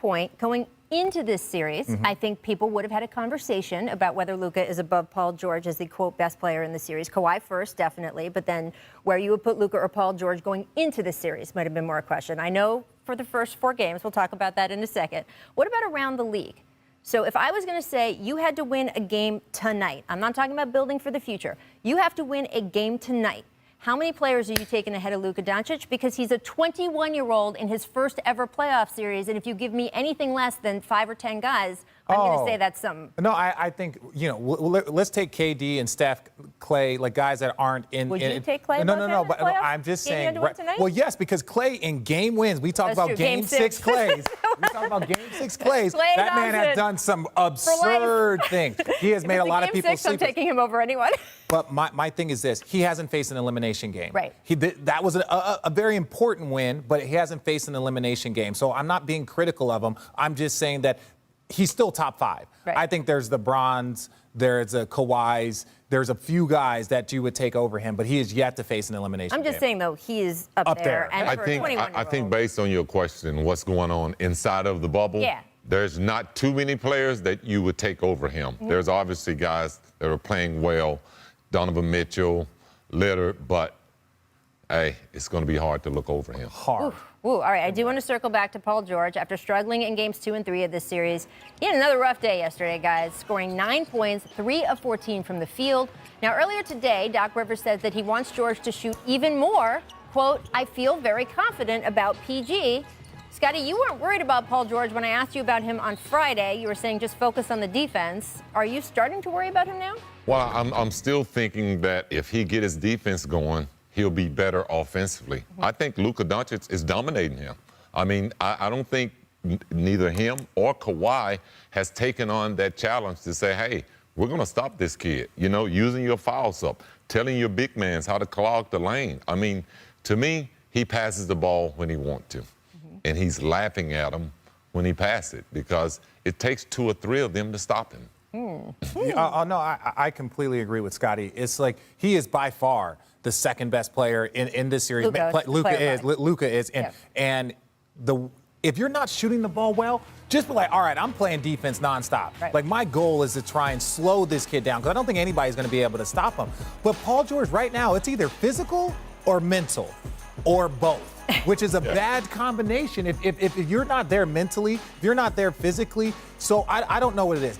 point, going into this series, I think people would have had a conversation about whether Luka is above Paul George as the, quote, best player in the series. Kawhi first, definitely, but then where you would put Luka or Paul George going into the series might have been more a question. I know for the first 4 games, we'll talk about that in a second. What about around the league? So if I was going to say you had to win a game tonight, I'm not talking about building for the future. You have to win a game tonight. How many players are you taking ahead of Luka Doncic? Because he's a 21-year-old in his first ever playoff series, and if you give me anything less than 5 or 10 guys, I'm going to say that's some. No, I think, let's take KD and Steph, Clay, like guys that aren't in. Would you take Clay? No, but I'm just saying. Well, yes, because Clay in game wins. We talk about game 6 Clays. We talk about game 6 Clays. That man has done some absurd things. He has made a lot of people sleep. I'm taking him over anyone. But my thing is this: he hasn't faced an elimination game. Right. That was a very important win, but he hasn't faced an elimination game. So I'm not being critical of him. I'm just saying that he's still top 5. Right. I think there's the Brons, there's a Kawhis, there's a few guys that you would take over him, but he is yet to face an elimination game. I'm just saying, though, he is up there. And I think based on your question, what's going on inside of the bubble, there's not too many players that you would take over him. There's obviously guys that are playing well, Donovan Mitchell, Lillard, but, hey, it's going to be hard to look over him. Hard. Ooh, all right, I do want to circle back to Paul George. After struggling in games 2 and 3 of this series, he had another rough day yesterday, guys, scoring 9 points, 3 of 14 from the field. Now, earlier today, Doc Rivers says that he wants George to shoot even more. Quote, I feel very confident about PG. Scottie, you weren't worried about Paul George when I asked you about him on Friday. You were saying just focus on the defense. Are you starting to worry about him now? Well, I'm still thinking that if he get his defense going, he'll be better offensively. I think Luka Doncic is dominating him. I mean, I don't think neither him or Kawhi has taken on that challenge to say, hey, we're going to stop this kid, using your fouls up, telling your big mans how to clog the lane. I mean, to me, he passes the ball when he wants to, and he's laughing at him when he passes it because it takes 2 or 3 of them to stop him. No, I completely agree with Scottie. It's like he is by far the second best player in this series. Luka is. And if you're not shooting the ball well, just be like, all right, I'm playing defense nonstop. Right. Like, my goal is to try and slow this kid down because I don't think anybody's going to be able to stop him. But Paul George right now, it's either physical or mental or both, which is a bad combination if you're not there mentally, if you're not there physically. So I don't know what it is.